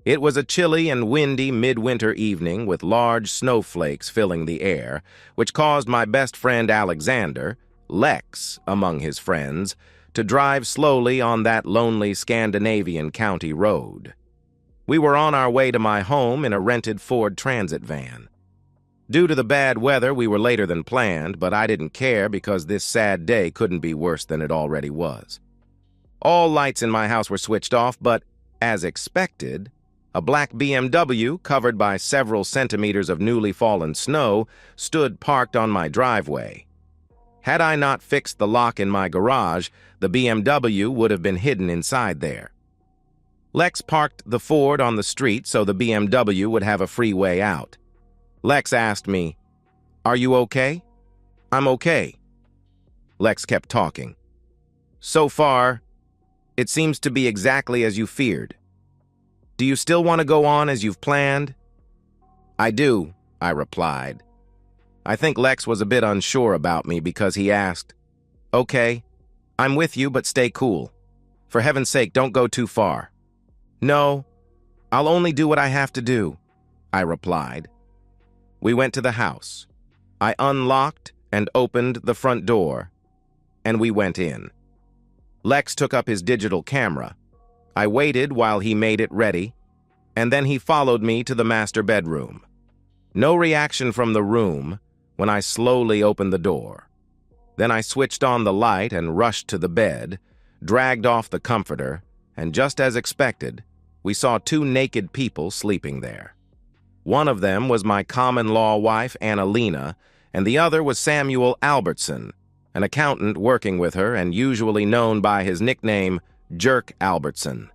It was a chilly and windy midwinter evening with large snowflakes filling the air, which caused my best friend Alexander, Lex among his friends, to drive slowly on that lonely Scandinavian county road. We were on our way to my home in a rented Ford Transit van. Due to the bad weather, we were later than planned, but I didn't care because this sad day couldn't be worse than it already was. All lights in my house were switched off, but, as expected, a black BMW, covered by several centimeters of newly fallen snow, stood parked on my driveway. Had I not fixed the lock in my garage, the BMW would have been hidden inside there. Lex parked the Ford on the street so the BMW would have a free way out. Lex asked me, "Are you okay?" "I'm okay." Lex kept talking. "So far, it seems to be exactly as you feared. Do you still want to go on as you've planned?" "I do," I replied. I think Lex was a bit unsure about me because he asked, "Okay, I'm with you, but stay cool. For heaven's sake, don't go too far." "No, I'll only do what I have to do," I replied. We went to the house. I unlocked and opened the front door, and we went in. Lex took up his digital camera. I waited while he made it ready, and then he followed me to the master bedroom. No reaction from the room when I slowly opened the door. Then I switched on the light and rushed to the bed, dragged off the comforter, and just as expected, we saw two naked people sleeping there. One of them was my common-law wife, Annalena, and the other was Samuel Albertson, an accountant working with her and usually known by his nickname, Jerk Albertson.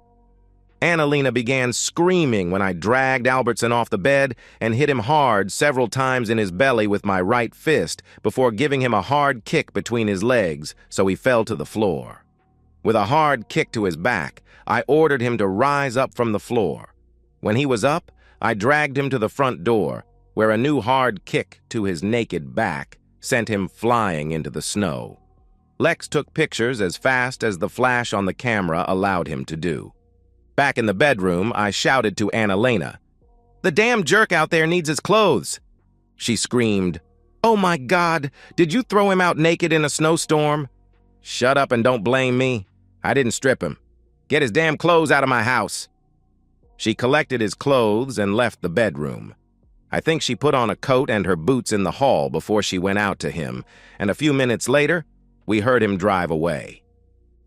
Annalena began screaming when I dragged Albertson off the bed and hit him hard several times in his belly with my right fist before giving him a hard kick between his legs so he fell to the floor. With a hard kick to his back, I ordered him to rise up from the floor. When he was up, I dragged him to the front door, where a new hard kick to his naked back sent him flying into the snow. Lex took pictures as fast as the flash on the camera allowed him to do. Back in the bedroom, I shouted to Annalena, "The damn jerk out there needs his clothes!" She screamed, "Oh my God, did you throw him out naked in a snowstorm?" "Shut up and don't blame me. I didn't strip him. Get his damn clothes out of my house." She collected his clothes and left the bedroom. I think she put on a coat and her boots in the hall before she went out to him, and a few minutes later, we heard him drive away.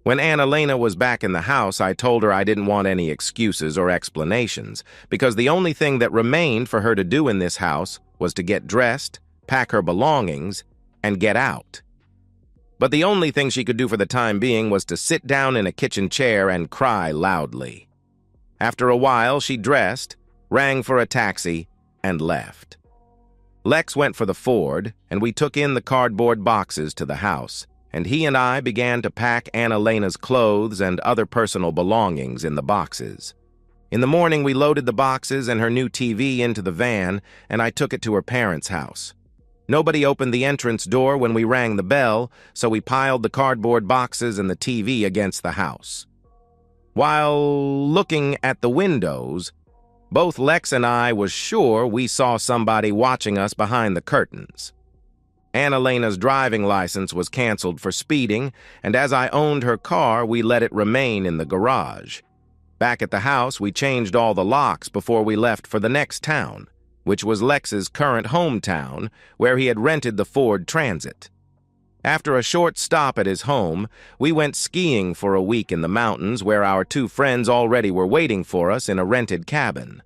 When Annalena was back in the house, I told her I didn't want any excuses or explanations, because the only thing that remained for her to do in this house was to get dressed, pack her belongings, and get out. But the only thing she could do for the time being was to sit down in a kitchen chair and cry loudly. After a while, she dressed, rang for a taxi, and left. Lex went for the Ford, and we took in the cardboard boxes to the house, and he and I began to pack Annalena's clothes and other personal belongings in the boxes. In the morning, we loaded the boxes and her new TV into the van, and I took it to her parents' house. Nobody opened the entrance door when we rang the bell, so we piled the cardboard boxes and the TV against the house. While looking at the windows, both Lex and I was sure we saw somebody watching us behind the curtains. Annalena's driving license was canceled for speeding, and as I owned her car, we let it remain in the garage. Back at the house, we changed all the locks before we left for the next town, which was Lex's current hometown, where he had rented the Ford Transit. After a short stop at his home, we went skiing for a week in the mountains where our two friends already were waiting for us in a rented cabin.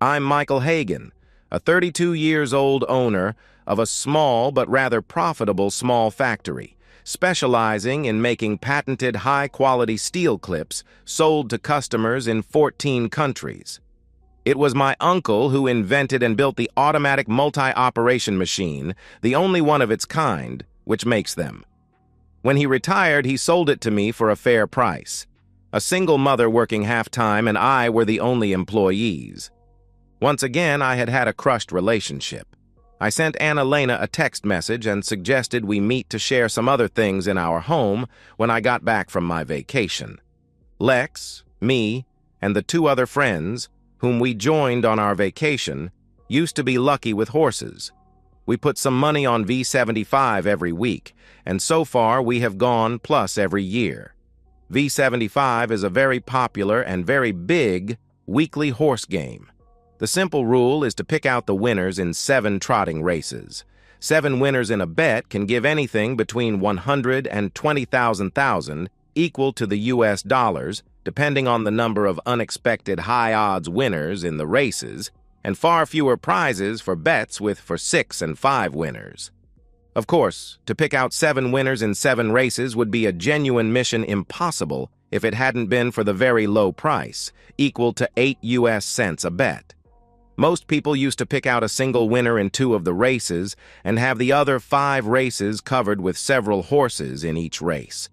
I'm Michael Hagan, a 32-years-old owner of a small but rather profitable small factory, specializing in making patented high-quality steel clips sold to customers in 14 countries. It was my uncle who invented and built the automatic multi-operation machine, the only one of its kind, which makes them. When he retired, he sold it to me for a fair price. A single mother working half-time and I were the only employees. Once again, I had had a crushed relationship. I sent Annalena a text message and suggested we meet to share some other things in our home when I got back from my vacation. Lex, me, and the two other friends whom we joined on our vacation, used to be lucky with horses. We put some money on V75 every week, and so far we have gone plus every year. V75 is a very popular and very big weekly horse game. The simple rule is to pick out the winners in 7 trotting races. 7 winners in a bet can give anything between 100 and 20,000 equal to the US dollars, depending on the number of unexpected high-odds winners in the races, and far fewer prizes for bets with for 6 and 5 winners. Of course, to pick out 7 winners in 7 races would be a genuine mission impossible if it hadn't been for the very low price, equal to 8 US cents a bet. Most people used to pick out a single winner in 2 of the races and have the other 5 races covered with several horses in each race.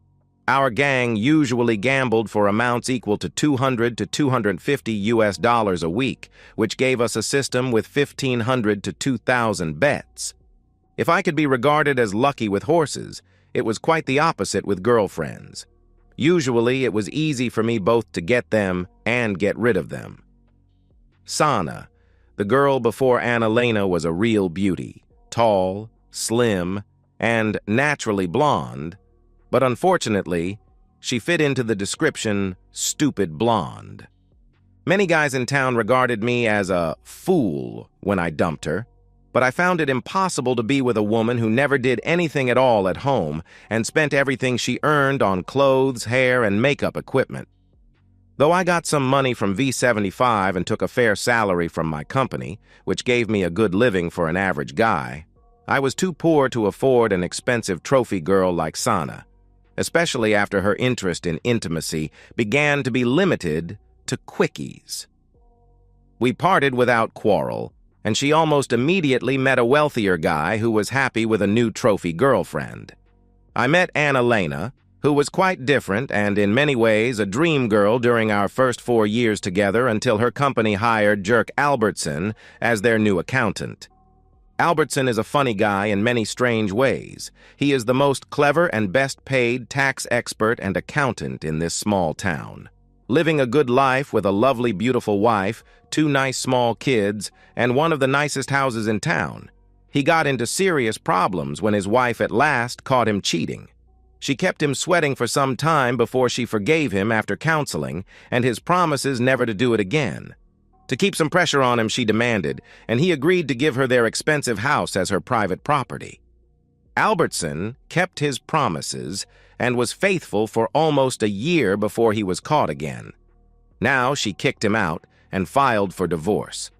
Our gang usually gambled for amounts equal to 200 to 250 US dollars a week, which gave us a system with 1,500 to 2,000 bets. If I could be regarded as lucky with horses, it was quite the opposite with girlfriends. Usually, it was easy for me both to get them and get rid of them. Sana, the girl before Annalena, was a real beauty, tall, slim, and naturally blonde, but unfortunately, she fit into the description, stupid blonde. Many guys in town regarded me as a fool when I dumped her, but I found it impossible to be with a woman who never did anything at all at home and spent everything she earned on clothes, hair, and makeup equipment. Though I got some money from V75 and took a fair salary from my company, which gave me a good living for an average guy, I was too poor to afford an expensive trophy girl like Sana, especially after her interest in intimacy began to be limited to quickies. We parted without quarrel, and she almost immediately met a wealthier guy who was happy with a new trophy girlfriend. I met Annalena, who was quite different and in many ways a dream girl during our first 4 years together until her company hired Jerk Albertson as their new accountant. Albertson is a funny guy in many strange ways. He is the most clever and best-paid tax expert and accountant in this small town. Living a good life with a lovely, beautiful wife, 2 nice small kids, and one of the nicest houses in town. He got into serious problems when his wife at last caught him cheating. She kept him sweating for some time before she forgave him after counseling and his promises never to do it again. To keep some pressure on him, she demanded, and he agreed to give her their expensive house as her private property. Albertson kept his promises and was faithful for almost a year before he was caught again. Now she kicked him out and filed for divorce.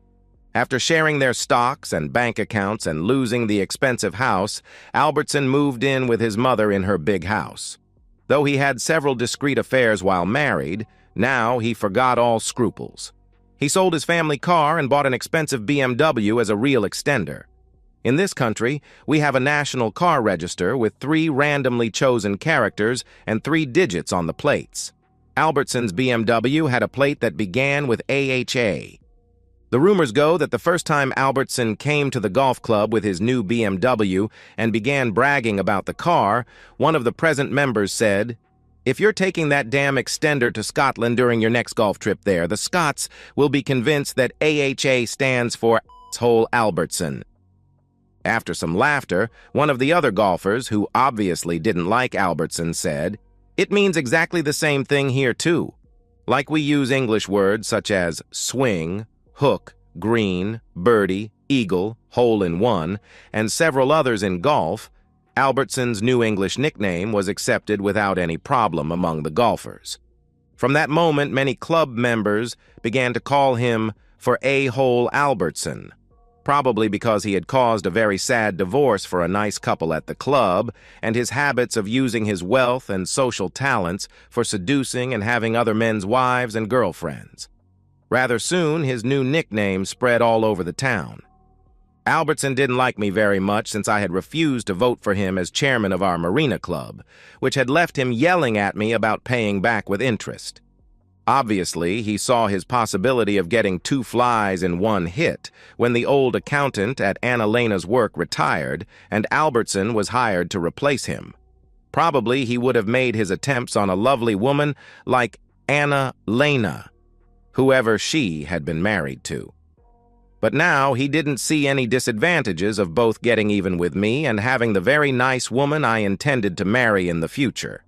After sharing their stocks and bank accounts and losing the expensive house, Albertson moved in with his mother in her big house. Though he had several discreet affairs while married, now he forgot all scruples. He sold his family car and bought an expensive BMW as a real extender. In this country, we have a national car register with 3 randomly chosen characters and 3 digits on the plates. Albertson's BMW had a plate that began with AHA. The rumors go that the first time Albertson came to the golf club with his new BMW and began bragging about the car, one of the present members said, "If you're taking that damn extender to Scotland during your next golf trip there, the Scots will be convinced that AHA stands for asshole Albertson." After some laughter, one of the other golfers, who obviously didn't like Albertson, said, "It means exactly the same thing here too. Like we use English words such as swing, hook, green, birdie, eagle, hole-in-one, and several others in golf, Albertson's new English nickname was accepted without any problem among the golfers. From that moment, many club members began to call him for A-hole Albertson, probably because he had caused a very sad divorce for a nice couple at the club, and his habits of using his wealth and social talents for seducing and having other men's wives and girlfriends. Rather soon, his new nickname spread all over the town. Albertson didn't like me very much since I had refused to vote for him as chairman of our marina club, which had left him yelling at me about paying back with interest. Obviously, he saw his possibility of getting 2 flies in 1 hit when the old accountant at Annalena's work retired and Albertson was hired to replace him. Probably he would have made his attempts on a lovely woman like Annalena, whoever she had been married to. But now he didn't see any disadvantages of both getting even with me and having the very nice woman I intended to marry in the future.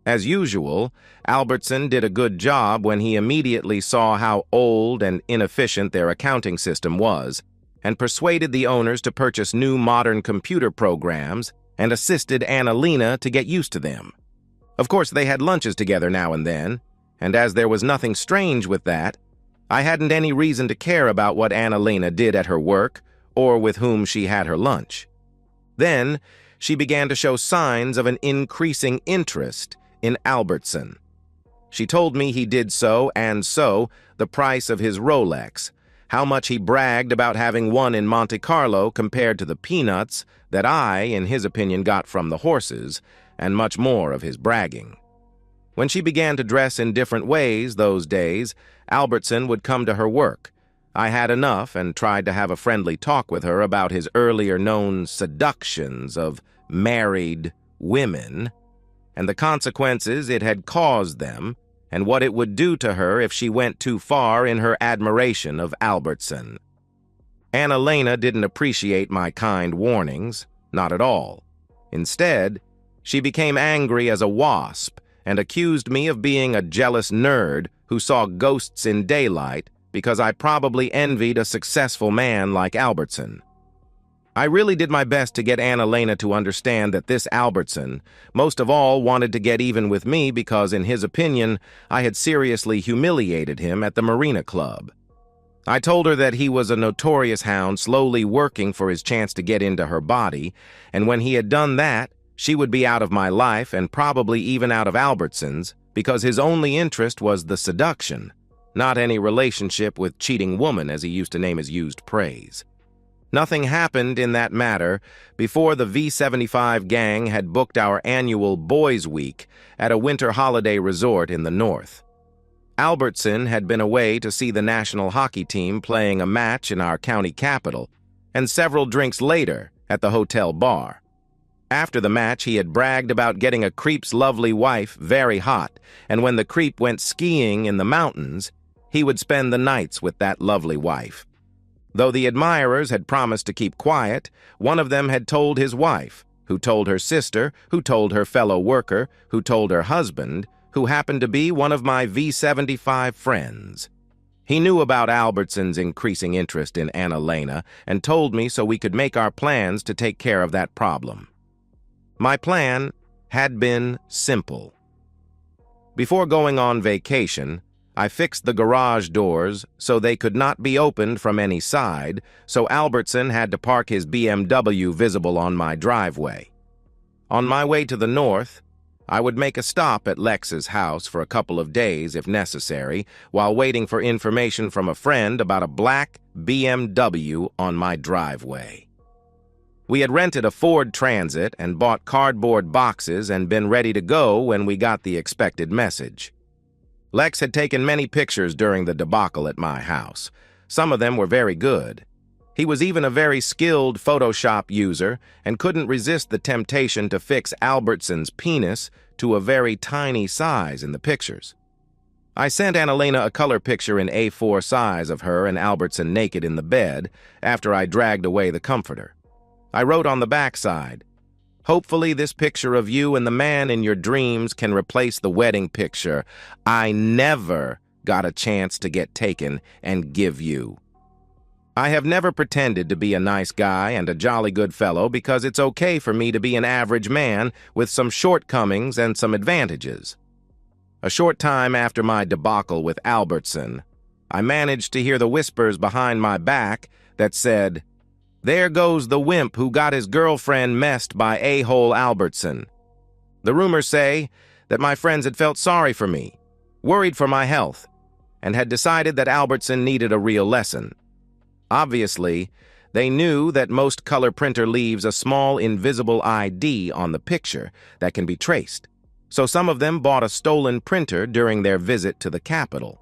As usual, Albertson did a good job when he immediately saw how old and inefficient their accounting system was, and persuaded the owners to purchase new modern computer programs and assisted Annalena to get used to them. Of course, they had lunches together now and then, and as there was nothing strange with that, I hadn't any reason to care about what Annalena did at her work or with whom she had her lunch. Then, she began to show signs of an increasing interest in Albertson. She told me he did so, and so, the price of his Rolex, how much he bragged about having won in Monte Carlo compared to the peanuts that I, in his opinion, got from the horses, and much more of his bragging. When she began to dress in different ways those days, Albertson would come to her work. I had enough and tried to have a friendly talk with her about his earlier known seductions of married women, and the consequences it had caused them, and what it would do to her if she went too far in her admiration of Albertson. Annalena didn't appreciate my kind warnings, not at all. Instead, she became angry as a wasp and accused me of being a jealous nerd who saw ghosts in daylight because I probably envied a successful man like Albertson. I really did my best to get Annalena to understand that this Albertson most of all wanted to get even with me because, in his opinion, I had seriously humiliated him at the Marina Club. I told her that he was a notorious hound slowly working for his chance to get into her body, and when he had done that, she would be out of my life and probably even out of Albertson's because his only interest was the seduction, not any relationship with cheating woman as he used to name his used praise. Nothing happened in that matter before the V75 gang had booked our annual Boys' Week at a winter holiday resort in the north. Albertson had been away to see the national hockey team playing a match in our county capital, and several drinks later at the hotel bar. After the match, he had bragged about getting a creep's lovely wife very hot, and when the creep went skiing in the mountains, he would spend the nights with that lovely wife. Though the admirers had promised to keep quiet, one of them had told his wife, who told her sister, who told her fellow worker, who told her husband, who happened to be one of my V75 friends. He knew about Albertson's increasing interest in Annalena and told me so we could make our plans to take care of that problem. My plan had been simple. Before going on vacation, I fixed the garage doors so they could not be opened from any side, so Albertson had to park his BMW visible on my driveway. On my way to the north, I would make a stop at Lex's house for a couple of days if necessary, while waiting for information from a friend about a black BMW on my driveway. We had rented a Ford Transit and bought cardboard boxes and been ready to go when we got the expected message. Lex had taken many pictures during the debacle at my house. Some of them were very good. He was even a very skilled Photoshop user and couldn't resist the temptation to fix Albertson's penis to a very tiny size in the pictures. I sent Annalena a color picture in A4 size of her and Albertson naked in the bed after I dragged away the comforter. I wrote on the backside, "Hopefully this picture of you and the man in your dreams can replace the wedding picture I never got a chance to get taken and give you." I have never pretended to be a nice guy and a jolly good fellow because it's okay for me to be an average man with some shortcomings and some advantages. A short time after my debacle with Albertson, I managed to hear the whispers behind my back that said, "There goes the wimp who got his girlfriend messed by a-hole Albertson." The rumors say that my friends had felt sorry for me, worried for my health, and had decided that Albertson needed a real lesson. Obviously, they knew that most color printer leaves a small invisible ID on the picture that can be traced, so some of them bought a stolen printer during their visit to the Capitol.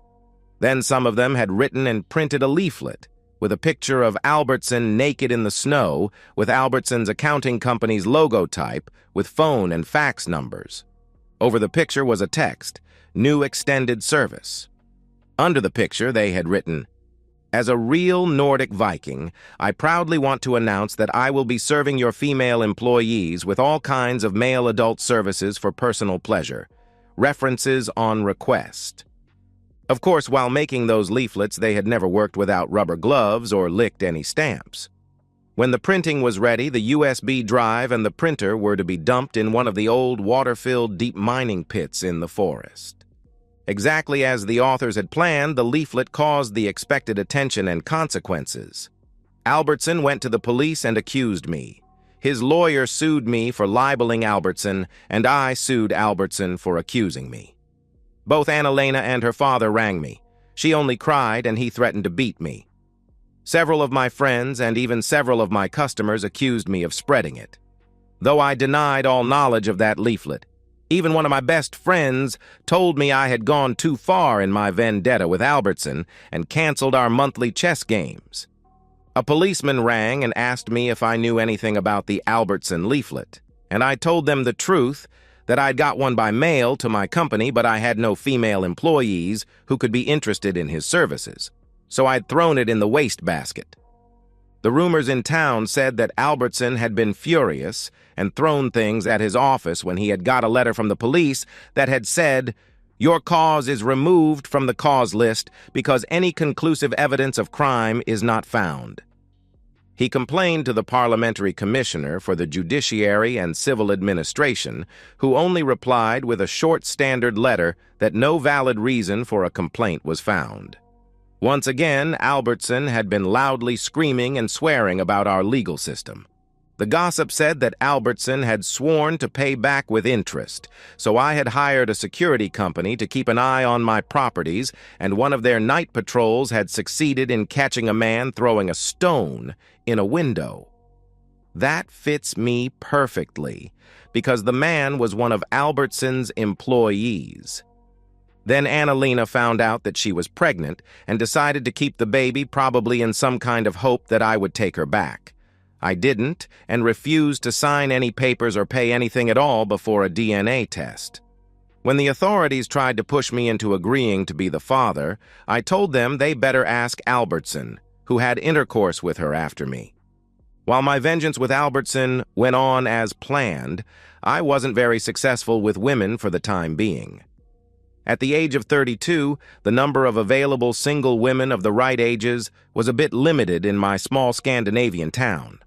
Then some of them had written and printed a leaflet with a picture of Albertson naked in the snow with Albertson's accounting company's logo type with phone and fax numbers. Over the picture was a text, "New extended service." Under the picture, they had written, "As a real Nordic Viking, I proudly want to announce that I will be serving your female employees with all kinds of male adult services for personal pleasure. References on request." Of course, while making those leaflets, they had never worked without rubber gloves or licked any stamps. When the printing was ready, the USB drive and the printer were to be dumped in one of the old water-filled deep mining pits in the forest. Exactly as the authors had planned, the leaflet caused the expected attention and consequences. Albertson went to the police and accused me. His lawyer sued me for libeling Albertson, and I sued Albertson for accusing me. Both Anna-Lena and her father rang me. She only cried, and he threatened to beat me. Several of my friends and even several of my customers accused me of spreading it. Though I denied all knowledge of that leaflet, even one of my best friends told me I had gone too far in my vendetta with Albertson and canceled our monthly chess games. A policeman rang and asked me if I knew anything about the Albertson leaflet, and I told them the truth, that I'd got one by mail to my company, but I had no female employees who could be interested in his services, so I'd thrown it in the wastebasket. The rumors in town said that Albertson had been furious and thrown things at his office when he had got a letter from the police that had said, "Your cause is removed from the cause list because any conclusive evidence of crime is not found." He complained to the Parliamentary Commissioner for the Judiciary and Civil Administration, who only replied with a short standard letter that no valid reason for a complaint was found. Once again, Albertson had been loudly screaming and swearing about our legal system. The gossip said that Albertson had sworn to pay back with interest, so I had hired a security company to keep an eye on my properties, and one of their night patrols had succeeded in catching a man throwing a stone in a window. That fits me perfectly, because the man was one of Albertson's employees. Then Anna-Lena found out that she was pregnant and decided to keep the baby, probably in some kind of hope that I would take her back. I didn't, and refused to sign any papers or pay anything at all before a DNA test. When the authorities tried to push me into agreeing to be the father, I told them they better ask Albertson, who had intercourse with her after me. While my vengeance with Albertson went on as planned, I wasn't very successful with women for the time being. At the age of 32, the number of available single women of the right ages was a bit limited in my small Scandinavian town.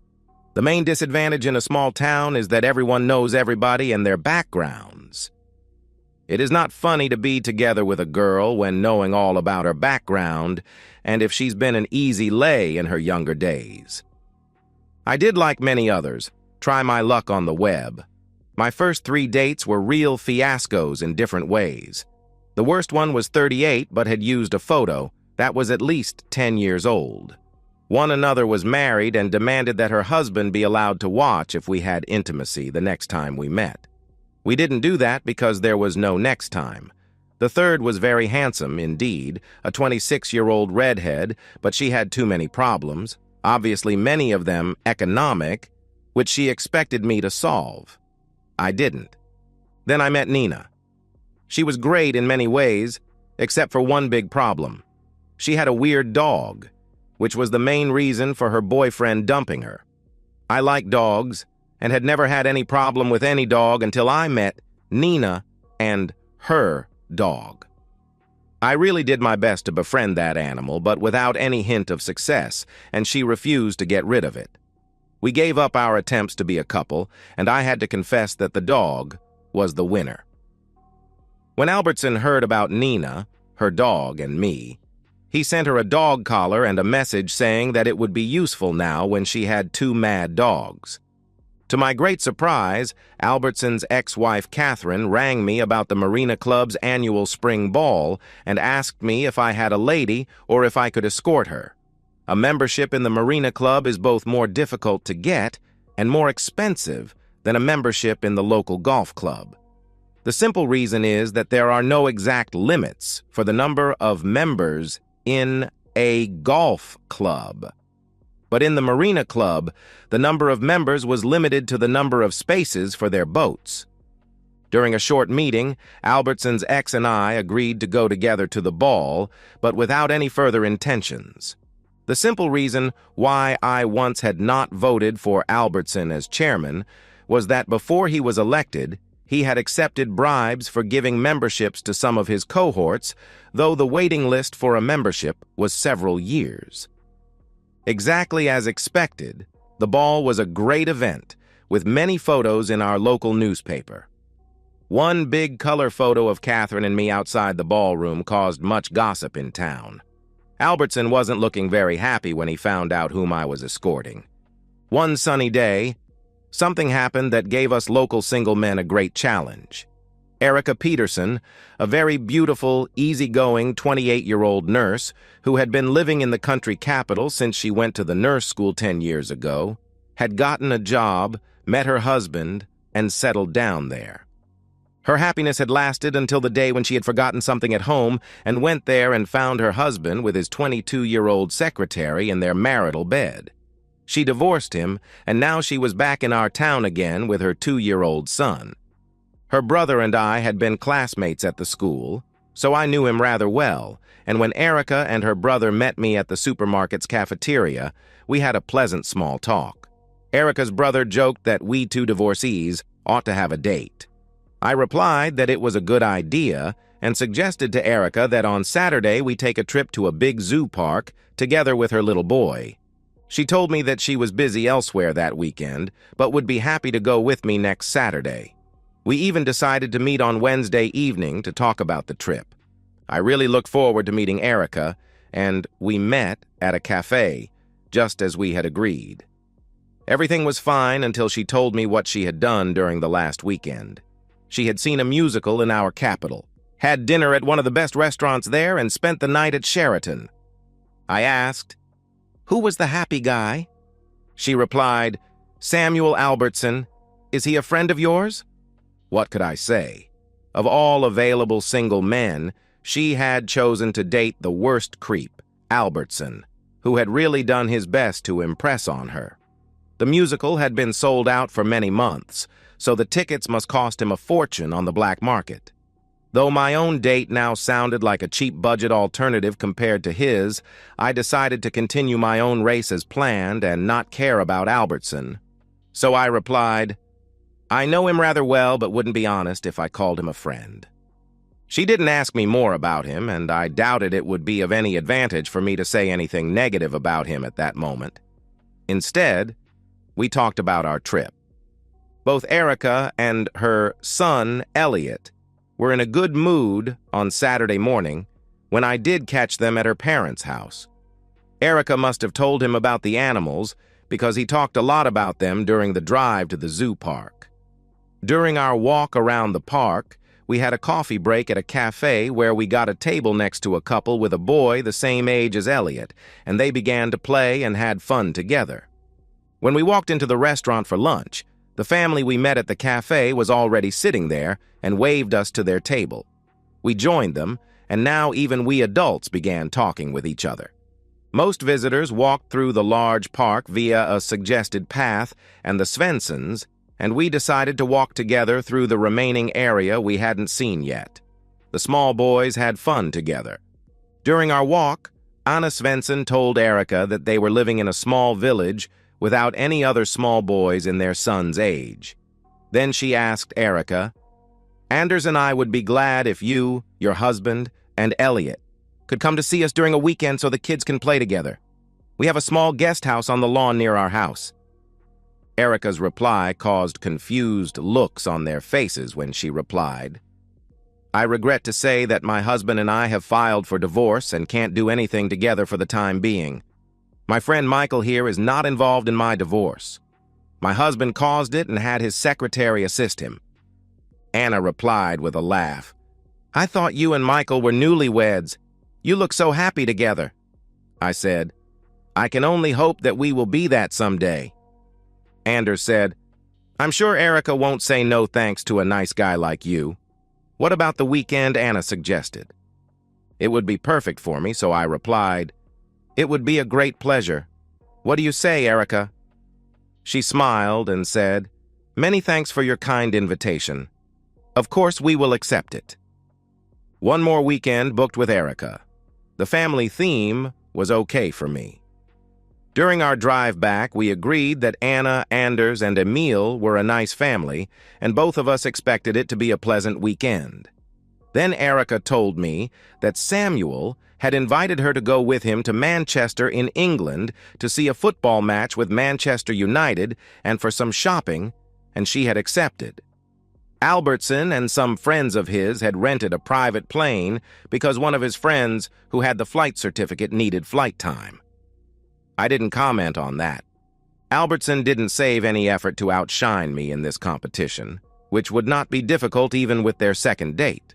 The main disadvantage in a small town is that everyone knows everybody and their backgrounds. It is not funny to be together with a girl when knowing all about her background and if she's been an easy lay in her younger days. I did, like many others, try my luck on the web. My first 3 dates were real fiascos in different ways. The worst one was 38 but had used a photo that was at least 10 years old. One another was married and demanded that her husband be allowed to watch if we had intimacy the next time we met. We didn't do that because there was no next time. The third was very handsome indeed, a 26-year-old redhead, but she had too many problems, obviously many of them economic, which she expected me to solve. I didn't. Then I met Nina. She was great in many ways, except for one big problem. She had a weird dog, which was the main reason for her boyfriend dumping her. I like dogs, and had never had any problem with any dog until I met Nina and her dog. I really did my best to befriend that animal, but without any hint of success, and she refused to get rid of it. We gave up our attempts to be a couple, and I had to confess that the dog was the winner. When Albertson heard about Nina, her dog, and me, he sent her a dog collar and a message saying that it would be useful now when she had 2 mad dogs. To my great surprise, Albertson's ex-wife Catherine rang me about the Marina Club's annual spring ball and asked me if I had a lady or if I could escort her. A membership in the Marina Club is both more difficult to get and more expensive than a membership in the local golf club. The simple reason is that there are no exact limits for the number of members in a golf club. But in the Marina Club, the number of members was limited to the number of spaces for their boats. During a short meeting, Albertson's ex and I agreed to go together to the ball, but without any further intentions. The simple reason why I once had not voted for Albertson as chairman was that before he was elected, he had accepted bribes for giving memberships to some of his cohorts, though the waiting list for a membership was several years. Exactly as expected, the ball was a great event, with many photos in our local newspaper. One big color photo of Catherine and me outside the ballroom caused much gossip in town. Albertson wasn't looking very happy when he found out whom I was escorting. One sunny day, something happened that gave us local single men a great challenge. Erica Peterson, a very beautiful, easygoing 28-year-old nurse who had been living in the country capital since she went to the nurse school 10 years ago, had gotten a job, met her husband, and settled down there. Her happiness had lasted until the day when she had forgotten something at home and went there and found her husband with his 22-year-old secretary in their marital bed. She divorced him, and now she was back in our town again with her 2-year-old son. Her brother and I had been classmates at the school, so I knew him rather well, and when Erica and her brother met me at the supermarket's cafeteria, we had a pleasant small talk. Erica's brother joked that we two divorcees ought to have a date. I replied that it was a good idea and suggested to Erica that on Saturday we take a trip to a big zoo park together with her little boy. She told me that she was busy elsewhere that weekend, but would be happy to go with me next Saturday. We even decided to meet on Wednesday evening to talk about the trip. I really looked forward to meeting Erica, and we met at a cafe, just as we had agreed. Everything was fine until she told me what she had done during the last weekend. She had seen a musical in our capital, had dinner at one of the best restaurants there, and spent the night at Sheraton. I asked, "Who was the happy guy?" She replied, "Samuel Albertson. Is he a friend of yours?" What could I say? Of all available single men, she had chosen to date the worst creep, Albertson, who had really done his best to impress on her. The musical had been sold out for many months, so the tickets must cost him a fortune on the black market. Though my own date now sounded like a cheap budget alternative compared to his, I decided to continue my own race as planned and not care about Albertson. So I replied, "I know him rather well, but wouldn't be honest if I called him a friend." She didn't ask me more about him, and I doubted it would be of any advantage for me to say anything negative about him at that moment. Instead, we talked about our trip. Both Erica and her son, Elliot, were in a good mood on Saturday morning when I did catch them at her parents' house. Erica must have told him about the animals because he talked a lot about them during the drive to the zoo park. During our walk around the park, we had a coffee break at a cafe where we got a table next to a couple with a boy the same age as Elliot, and they began to play and had fun together. When we walked into the restaurant for lunch, the family we met at the cafe was already sitting there and waved us to their table. We joined them, and now even we adults began talking with each other. Most visitors walked through the large park via a suggested path and the Svensons, and we decided to walk together through the remaining area we hadn't seen yet. The small boys had fun together. During our walk, Anna Svensson told Erica that they were living in a small village without any other small boys in their son's age. Then she asked Erica, "Anders and I would be glad if you, your husband, and Elliot could come to see us during a weekend so the kids can play together. We have a small guest house on the lawn near our house." Erica's reply caused confused looks on their faces when she replied, "I regret to say that my husband and I have filed for divorce and can't do anything together for the time being. My friend Michael here is not involved in my divorce. My husband caused it and had his secretary assist him." Anna replied with a laugh, "I thought you and Michael were newlyweds. You look so happy together." I said, "I can only hope that we will be that someday." Anders said, "I'm sure Erica won't say no thanks to a nice guy like you. What about the weekend Anna suggested?" It would be perfect for me, so I replied, "It would be a great pleasure. What do you say, Erica?" She smiled and said, "Many thanks for your kind invitation. Of course, we will accept it. One more weekend booked with Erica. The family theme was okay for me. During our drive back, we agreed that Anna, Anders, and Emil were a nice family, and both of us expected it to be a pleasant weekend. Then Erica told me that Samuel had invited her to go with him to Manchester in England to see a football match with Manchester United and for some shopping, and she had accepted. Albertson and some friends of his had rented a private plane because one of his friends who had the flight certificate needed flight time. I didn't comment on that. Albertson didn't save any effort to outshine me in this competition, which would not be difficult even with their second date.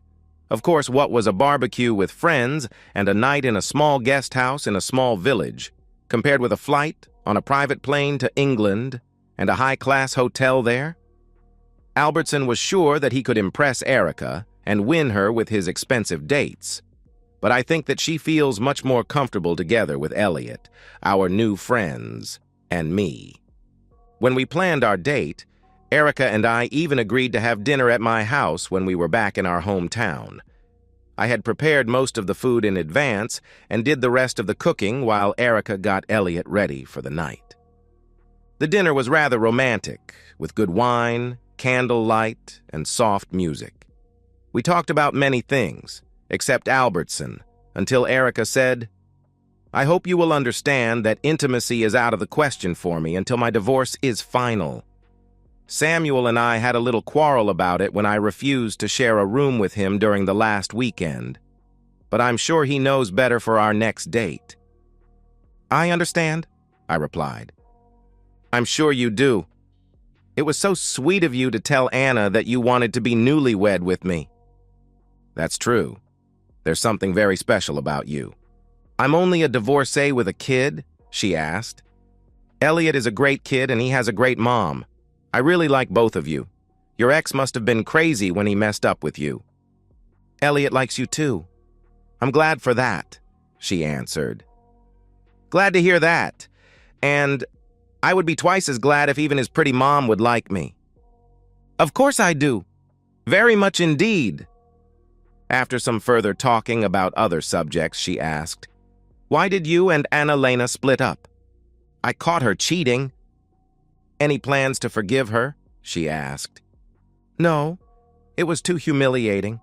Of course, what was a barbecue with friends and a night in a small guest house in a small village, compared with a flight on a private plane to England and a high-class hotel there? Albertson was sure that he could impress Erica and win her with his expensive dates, but I think that she feels much more comfortable together with Elliot, our new friends, and me. When we planned our date, Erica and I even agreed to have dinner at my house when we were back in our hometown. I had prepared most of the food in advance and did the rest of the cooking while Erica got Elliot ready for the night. The dinner was rather romantic, with good wine, candlelight, and soft music. We talked about many things, except Albertson, until Erica said, "I hope you will understand that intimacy is out of the question for me until my divorce is final. Samuel and I had a little quarrel about it when I refused to share a room with him during the last weekend, but I'm sure he knows better for our next date." "I understand," I replied. "I'm sure you do. It was so sweet of you to tell Anna that you wanted to be newlywed with me." "That's true. There's something very special about you." "I'm only a divorcee with a kid?" she asked. "Elliot is a great kid and he has a great mom. I really like both of you. Your ex must have been crazy when he messed up with you." "Elliot likes you too. I'm glad for that," she answered. "Glad to hear that. And I would be twice as glad if even his pretty mom would like me." "Of course I do. Very much indeed." After some further talking about other subjects, she asked, "Why did you and Anna-Lena split up?" "I caught her cheating." "Any plans to forgive her?" she asked. "No, it was too humiliating.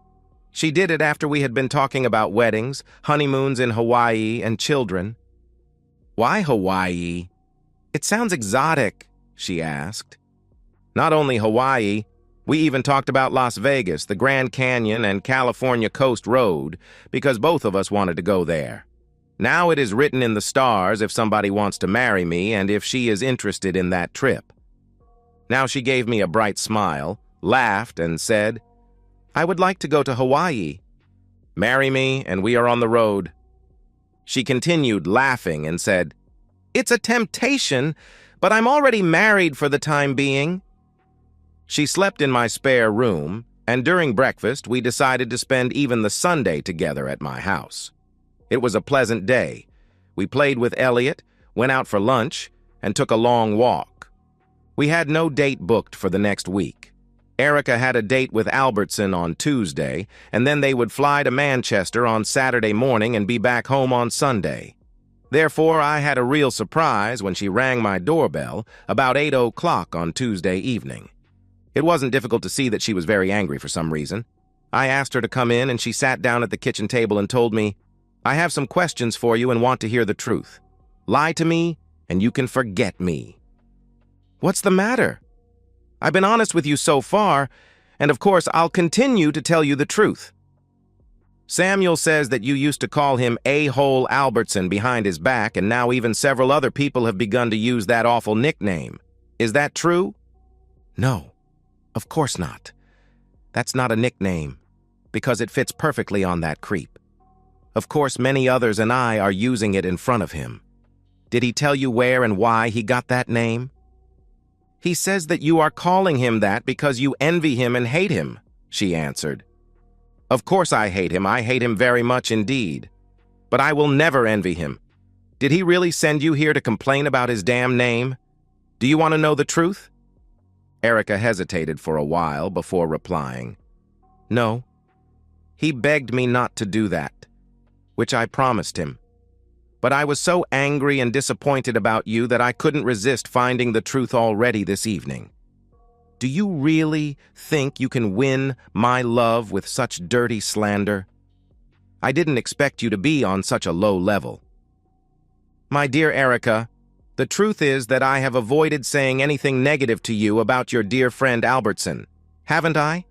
She did it after we had been talking about weddings, honeymoons in Hawaii, and children." "Why Hawaii? It sounds exotic," she asked. "Not only Hawaii, we even talked about Las Vegas, the Grand Canyon, and California Coast Road, because both of us wanted to go there. Now it is written in the stars if somebody wants to marry me and if she is interested in that trip." Now she gave me a bright smile, laughed, and said, "I would like to go to Hawaii. Marry me, and we are on the road." She continued laughing and said, "It's a temptation, but I'm already married for the time being." She slept in my spare room, and during breakfast we decided to spend even the Sunday together at my house. It was a pleasant day. We played with Elliot, went out for lunch, and took a long walk. We had no date booked for the next week. Erica had a date with Albertson on Tuesday, and then they would fly to Manchester on Saturday morning and be back home on Sunday. Therefore, I had a real surprise when she rang my doorbell about 8 o'clock on Tuesday evening. It wasn't difficult to see that she was very angry for some reason. I asked her to come in, and she sat down at the kitchen table and told me, "I have some questions for you and want to hear the truth. Lie to me, and you can forget me." "What's the matter? I've been honest with you so far, and of course I'll continue to tell you the truth." "Samuel says that you used to call him A-hole Albertson behind his back, and now even several other people have begun to use that awful nickname. Is that true?" "No. Of course not. That's not a nickname, because it fits perfectly on that creep. Of course, many others and I are using it in front of him. Did he tell you where and why he got that name?" "He says that you are calling him that because you envy him and hate him," she answered. "Of course I hate him. I hate him very much indeed. But I will never envy him. Did he really send you here to complain about his damn name? Do you want to know the truth?" Erica hesitated for a while before replying. No. He begged me not to do that, which I promised him. But I was so angry and disappointed about you that I couldn't resist finding the truth already this evening. Do you really think you can win my love with such dirty slander? I didn't expect you to be on such a low level. My dear Erica, the truth is that I have avoided saying anything negative to you about your dear friend Albertson, haven't I?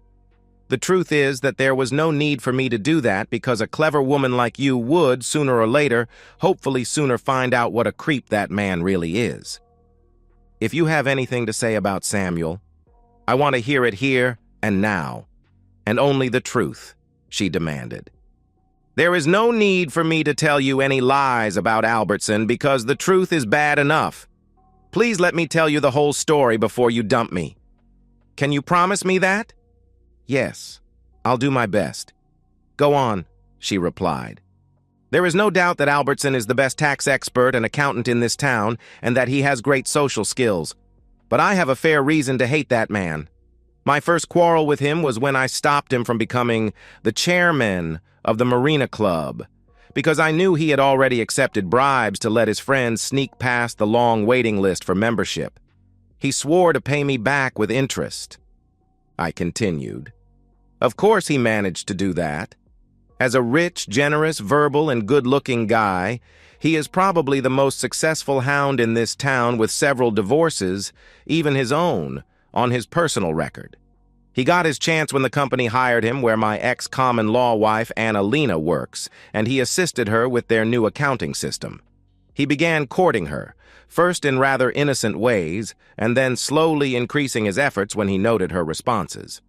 The truth is that there was no need for me to do that because a clever woman like you would, sooner or later, hopefully sooner find out what a creep that man really is. If you have anything to say about Samuel, I want to hear it here and now, and only the truth, she demanded. There is no need for me to tell you any lies about Albertson because the truth is bad enough. Please let me tell you the whole story before you dump me. Can you promise me that? Yes, I'll do my best. Go on, she replied. There is no doubt that Albertson is the best tax expert and accountant in this town and that he has great social skills. But I have a fair reason to hate that man. My first quarrel with him was when I stopped him from becoming the chairman of the Marina Club, because I knew he had already accepted bribes to let his friends sneak past the long waiting list for membership. He swore to pay me back with interest. I continued. Of course he managed to do that. As a rich, generous, verbal, and good-looking guy, he is probably the most successful hound in this town with several divorces, even his own, on his personal record. He got his chance when the company hired him where my ex-common law wife Annalena works, and he assisted her with their new accounting system. He began courting her, first in rather innocent ways, and then slowly increasing his efforts when he noted her responses.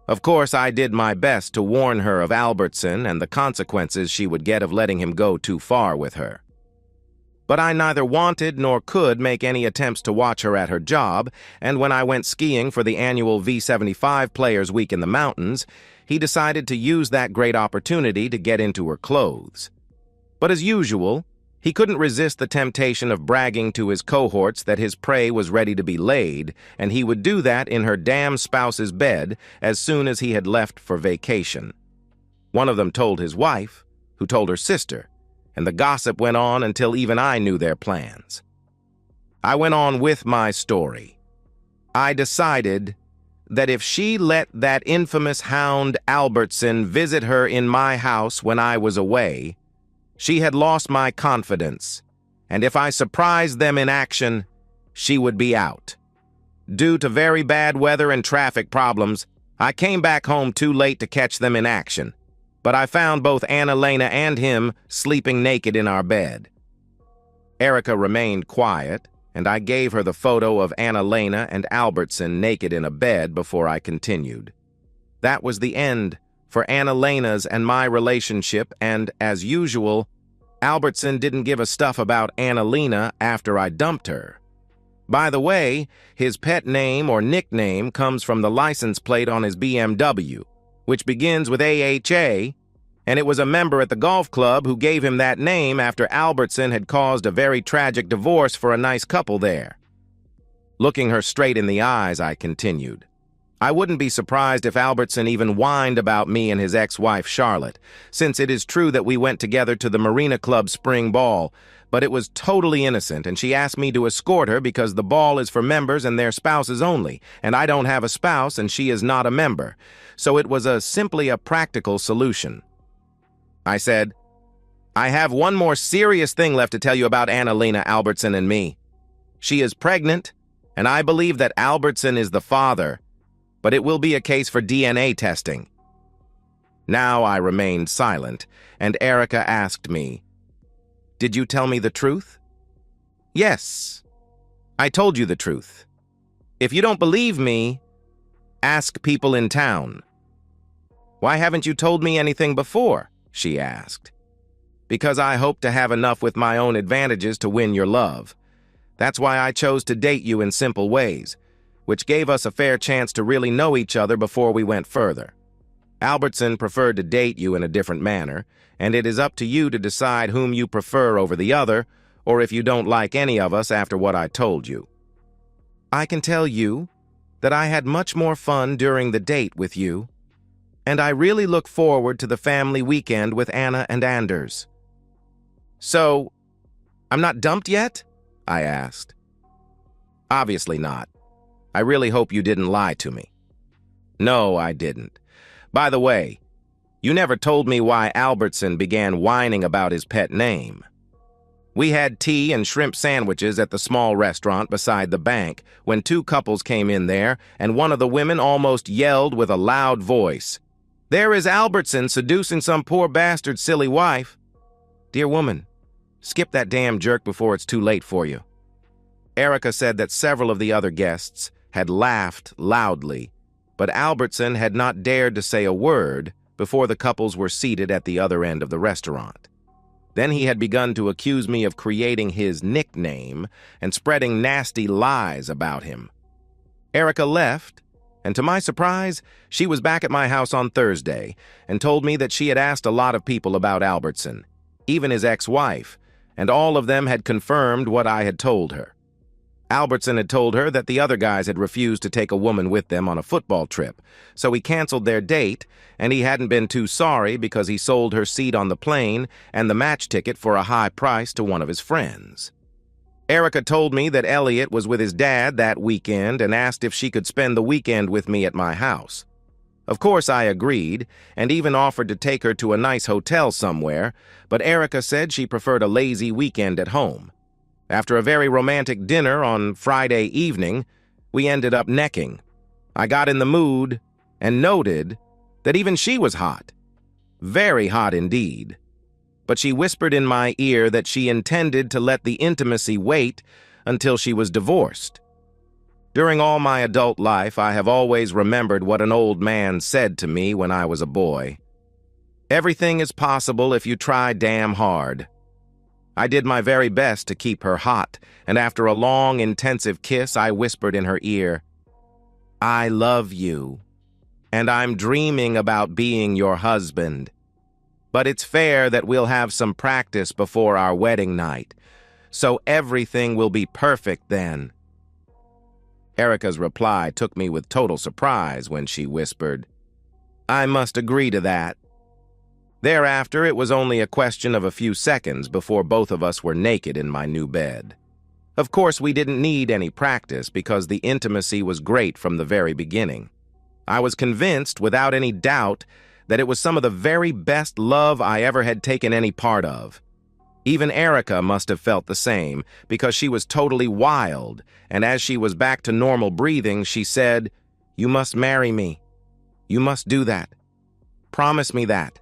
Of course, I did my best to warn her of Albertson and the consequences she would get of letting him go too far with her. But I neither wanted nor could make any attempts to watch her at her job, and when I went skiing for the annual V75 Players Week in the mountains, he decided to use that great opportunity to get into her clothes. But as usual, he couldn't resist the temptation of bragging to his cohorts that his prey was ready to be laid, and he would do that in her damn spouse's bed as soon as he had left for vacation. One of them told his wife, who told her sister, and the gossip went on until even I knew their plans. I went on with my story. I decided that if she let that infamous hound Albertson visit her in my house when I was away, she had lost my confidence, and if I surprised them in action, she would be out. Due to very bad weather and traffic problems, I came back home too late to catch them in action, but I found both Annalena and him sleeping naked in our bed. Erica remained quiet, and I gave her the photo of Annalena and Albertson naked in a bed before I continued. That was the end for Annalena's and my relationship, and, as usual, Albertson didn't give a stuff about Annalena after I dumped her. By the way, his pet name or nickname comes from the license plate on his BMW, which begins with AITA, and it was a member at the golf club who gave him that name after Albertson had caused a very tragic divorce for a nice couple there. Looking her straight in the eyes, I continued. I wouldn't be surprised if Albertson even whined about me and his ex-wife Charlotte, since it is true that we went together to the Marina Club spring ball, but it was totally innocent, and she asked me to escort her because the ball is for members and their spouses only, and I don't have a spouse and she is not a member, so it was simply a practical solution. I said, I have one more serious thing left to tell you about Annalena, Albertson, and me. She is pregnant, and I believe that Albertson is the father, but it will be a case for DNA testing. Now I remained silent, and Erica asked me, Did you tell me the truth? Yes, I told you the truth. If you don't believe me, ask people in town. Why haven't you told me anything before? She asked. Because I hope to have enough with my own advantages to win your love. That's why I chose to date you in simple ways, which gave us a fair chance to really know each other before we went further. Albertson preferred to date you in a different manner, and it is up to you to decide whom you prefer over the other, or if you don't like any of us after what I told you. I can tell you that I had much more fun during the date with you. and I really look forward to the family weekend with Anna and Anders." "So, I'm not dumped yet?" I asked. "Obviously not. I really hope you didn't lie to me." "No, I didn't. By the way, you never told me why Albertson began whining about his pet name." "We had tea and shrimp sandwiches at the small restaurant beside the bank when two couples came in there, and one of the women almost yelled with a loud voice, 'There is Albertson seducing some poor bastard's silly wife.' Dear woman, skip that damn jerk before it's too late for you." Erica said that several of the other guests had laughed loudly, but Albertson had not dared to say a word before the couples were seated at the other end of the restaurant. Then he had begun to accuse me of creating his nickname and spreading nasty lies about him. Erica left, and to my surprise, she was back at my house on Thursday and told me that she had asked a lot of people about Albertson, even his ex-wife, and all of them had confirmed what I had told her. Albertson had told her that the other guys had refused to take a woman with them on a football trip, so he canceled their date, and he hadn't been too sorry because he sold her seat on the plane and the match ticket for a high price to one of his friends. Erica told me that Elliot was with his dad that weekend and asked if she could spend the weekend with me at my house. Of course, I agreed, and even offered to take her to a nice hotel somewhere, but Erica said she preferred a lazy weekend at home. After a very romantic dinner on Friday evening, we ended up necking. I got in the mood and noted that even she was hot. Very hot indeed. But she whispered in my ear that she intended to let the intimacy wait until she was divorced. During all my adult life, I have always remembered what an old man said to me when I was a boy. "Everything is possible if you try damn hard." I did my very best to keep her hot, and after a long, intensive kiss, I whispered in her ear, "I love you, and I'm dreaming about being your husband. But it's fair that we'll have some practice before our wedding night, so everything will be perfect then." Erica's reply took me with total surprise when she whispered, "I must agree to that." Thereafter, it was only a question of a few seconds before both of us were naked in my new bed. Of course, we didn't need any practice because the intimacy was great from the very beginning. I was convinced, without any doubt, that it was some of the very best love I ever had taken any part of. Even Erica must have felt the same, because she was totally wild, and as she was back to normal breathing, she said, "You must marry me. You must do that. Promise me that."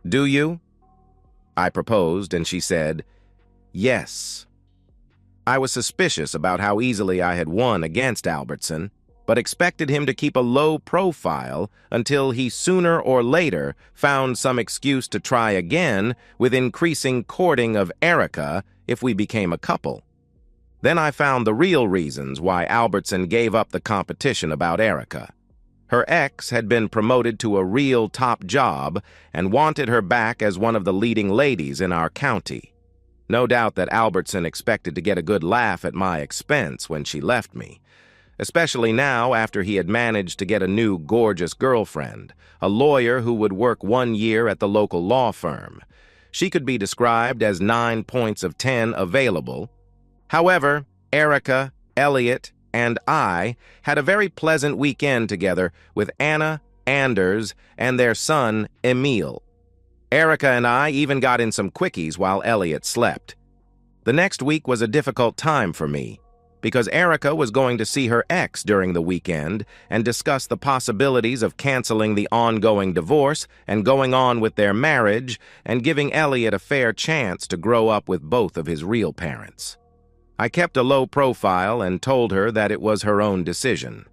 "Do you?" I proposed, and she said, "Yes." I was suspicious about how easily I had won against Albertson, but expected him to keep a low profile until he sooner or later found some excuse to try again with increasing courting of Erica if we became a couple. Then I found the real reasons why Albertson gave up the competition about Erica. Her ex had been promoted to a real top job and wanted her back as one of the leading ladies in our county. No doubt that Albertson expected to get a good laugh at my expense when she left me, especially now after he had managed to get a new gorgeous girlfriend, a lawyer who would work 1 year at the local law firm. She could be described as 9 points of 10 available. However, Erica, Elliot, and I had a very pleasant weekend together with Anna, Anders, and their son, Emil. Erica and I even got in some quickies while Elliot slept. The next week was a difficult time for me, because Erica was going to see her ex during the weekend and discuss the possibilities of canceling the ongoing divorce and going on with their marriage and giving Elliot a fair chance to grow up with both of his real parents. I kept a low profile and told her that it was her own decision.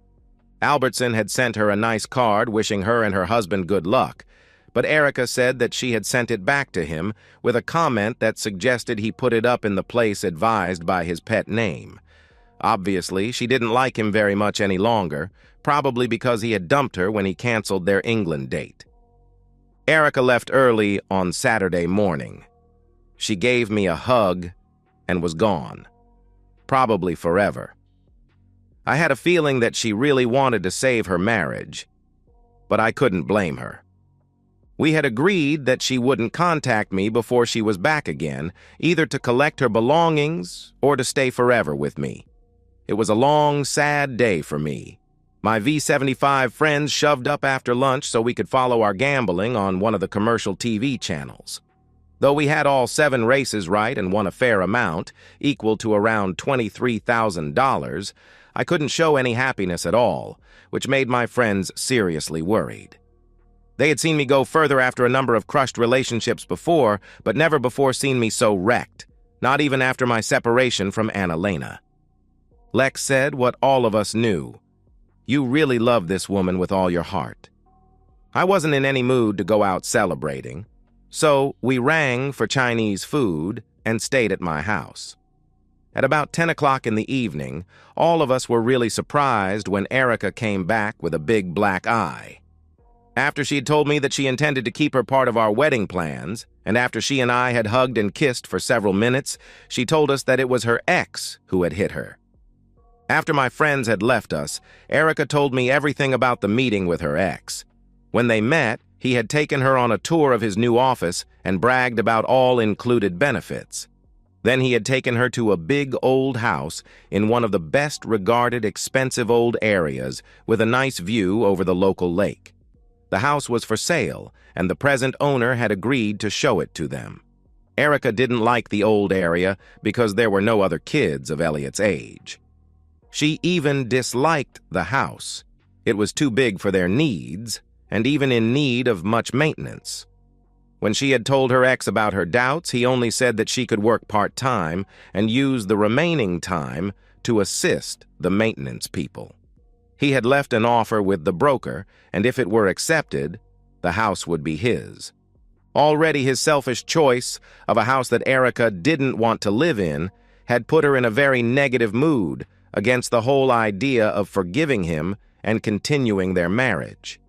Albertson had sent her a nice card wishing her and her husband good luck, but Erica said that she had sent it back to him with a comment that suggested he put it up in the place advised by his pet name. Obviously, she didn't like him very much any longer, probably because he had dumped her when he canceled their England date. Erica left early on Saturday morning. She gave me a hug and was gone. Probably forever. I had a feeling that she really wanted to save her marriage, but I couldn't blame her. We had agreed that she wouldn't contact me before she was back again, either to collect her belongings or to stay forever with me. It was a long, sad day for me. My V75 friends shoved up after lunch so we could follow our gambling on one of the commercial TV channels. Though we had all 7 races right and won a fair amount, equal to around $23,000, I couldn't show any happiness at all, which made my friends seriously worried. They had seen me go further after a number of crushed relationships before, but never before seen me so wrecked, not even after my separation from Annalena. Lex said what all of us knew. You really love this woman with all your heart. I wasn't in any mood to go out celebrating, so we rang for Chinese food and stayed at my house. At about 10 o'clock in the evening, all of us were really surprised when Erica came back with a big black eye. After she had told me that she intended to keep her part of our wedding plans, and after she and I had hugged and kissed for several minutes, she told us that it was her ex who had hit her. After my friends had left us, Erica told me everything about the meeting with her ex. When they met, he had taken her on a tour of his new office and bragged about all-included benefits. Then he had taken her to a big old house in one of the best-regarded expensive old areas with a nice view over the local lake. The house was for sale, and the present owner had agreed to show it to them. Erica didn't like the old area because there were no other kids of Elliot's age. She even disliked the house. It was too big for their needs, and even in need of much maintenance. When she had told her ex about her doubts, he only said that she could work part-time and use the remaining time to assist the maintenance people. He had left an offer with the broker, and if it were accepted, the house would be his. Already his selfish choice of a house that Erica didn't want to live in had put her in a very negative mood against the whole idea of forgiving him and continuing their marriage.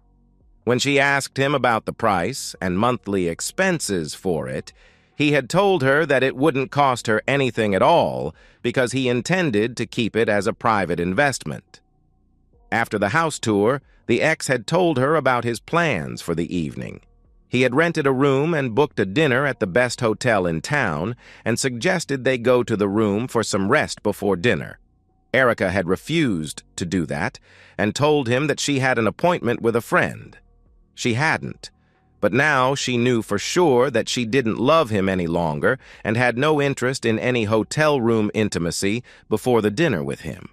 When she asked him about the price and monthly expenses for it, he had told her that it wouldn't cost her anything at all because he intended to keep it as a private investment. After the house tour, the ex had told her about his plans for the evening. He had rented a room and booked a dinner at the best hotel in town and suggested they go to the room for some rest before dinner. Erica had refused to do that and told him that she had an appointment with a friend. She hadn't, but now she knew for sure that she didn't love him any longer and had no interest in any hotel room intimacy before the dinner with him.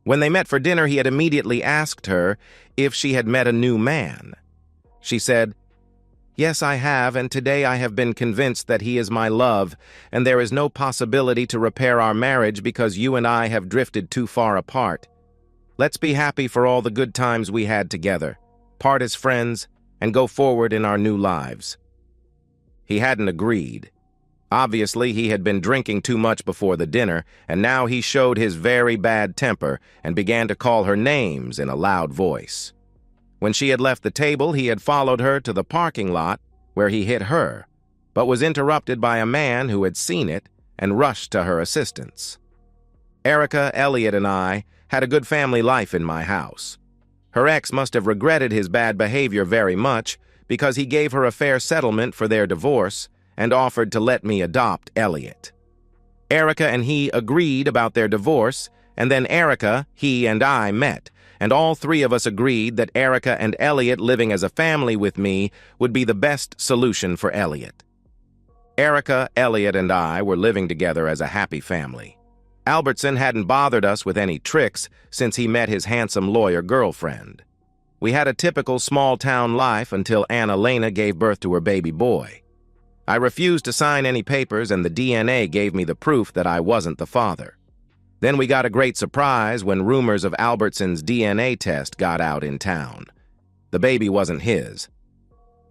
When they met for dinner, he had immediately asked her if she had met a new man. She said, "Yes, I have, and today I have been convinced that he is my love, and there is no possibility to repair our marriage because you and I have drifted too far apart. Let's be happy for all the good times we had together, part as friends, and go forward in our new lives." He hadn't agreed. Obviously, he had been drinking too much before the dinner, and now he showed his very bad temper and began to call her names in a loud voice. When she had left the table, he had followed her to the parking lot where he hit her, but was interrupted by a man who had seen it and rushed to her assistance. Erica, Elliot, and I had a good family life in my house. Her ex must have regretted his bad behavior very much because he gave her a fair settlement for their divorce and offered to let me adopt Elliot. Erica and he agreed about their divorce, and then Erica, he, and I met, and all 3 of us agreed that Erica and Elliot living as a family with me would be the best solution for Elliot. Erica, Elliot, and I were living together as a happy family. Albertson hadn't bothered us with any tricks since he met his handsome lawyer girlfriend. We had a typical small-town life until Annalena gave birth to her baby boy. I refused to sign any papers, and the DNA gave me the proof that I wasn't the father. Then we got a great surprise when rumors of Albertson's DNA test got out in town. The baby wasn't his.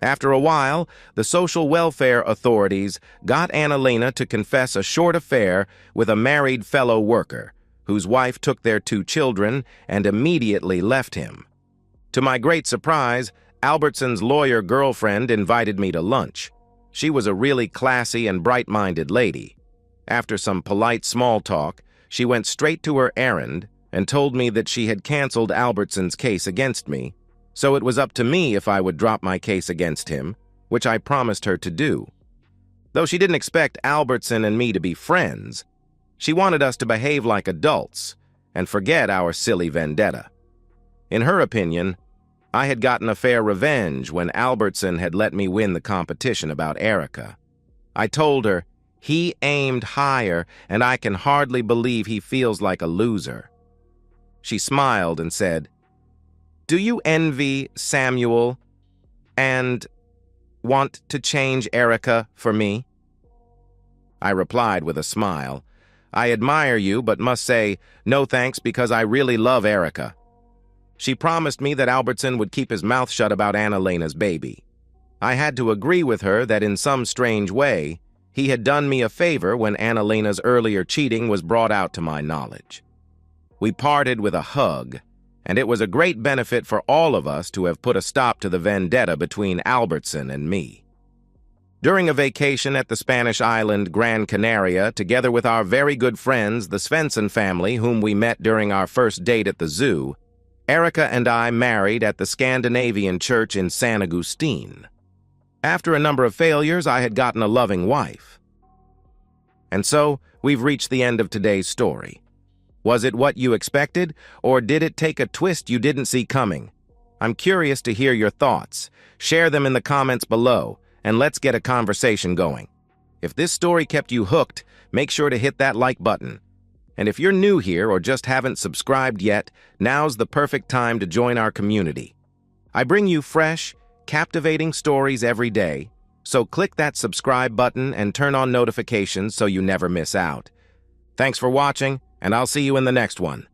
After a while, the social welfare authorities got Annalena to confess a short affair with a married fellow worker, whose wife took their 2 children and immediately left him. To my great surprise, Albertson's lawyer girlfriend invited me to lunch. She was a really classy and bright-minded lady. After some polite small talk, she went straight to her errand and told me that she had canceled Albertson's case against me, So it was up to me if I would drop my case against him, which I promised her to do. Though she didn't expect Albertson and me to be friends, she wanted us to behave like adults and forget our silly vendetta. In her opinion, I had gotten a fair revenge when Albertson had let me win the competition about Erica. I told her, he aimed higher, and I can hardly believe he feels like a loser. She smiled and said, "Do you envy Samuel and want to change Erica for me?" I replied with a smile, "I admire you, but must say, no thanks, because I really love Erica." She promised me that Albertson would keep his mouth shut about Annalena's baby. I had to agree with her that in some strange way, he had done me a favor when Annalena's earlier cheating was brought out to my knowledge. We parted with a hug, and it was a great benefit for all of us to have put a stop to the vendetta between Albertson and me. During a vacation at the Spanish island Gran Canaria, together with our very good friends, the Svensson family, whom we met during our first date at the zoo, Erica and I married at the Scandinavian church in San Agustin. After a number of failures, I had gotten a loving wife. And so, we've reached the end of today's story. Was it what you expected, or did it take a twist you didn't see coming? I'm curious to hear your thoughts. Share them in the comments below, and let's get a conversation going. If this story kept you hooked, make sure to hit that like button. And if you're new here or just haven't subscribed yet, now's the perfect time to join our community. I bring you fresh, captivating stories every day, so click that subscribe button and turn on notifications so you never miss out. Thanks for watching, and I'll see you in the next one.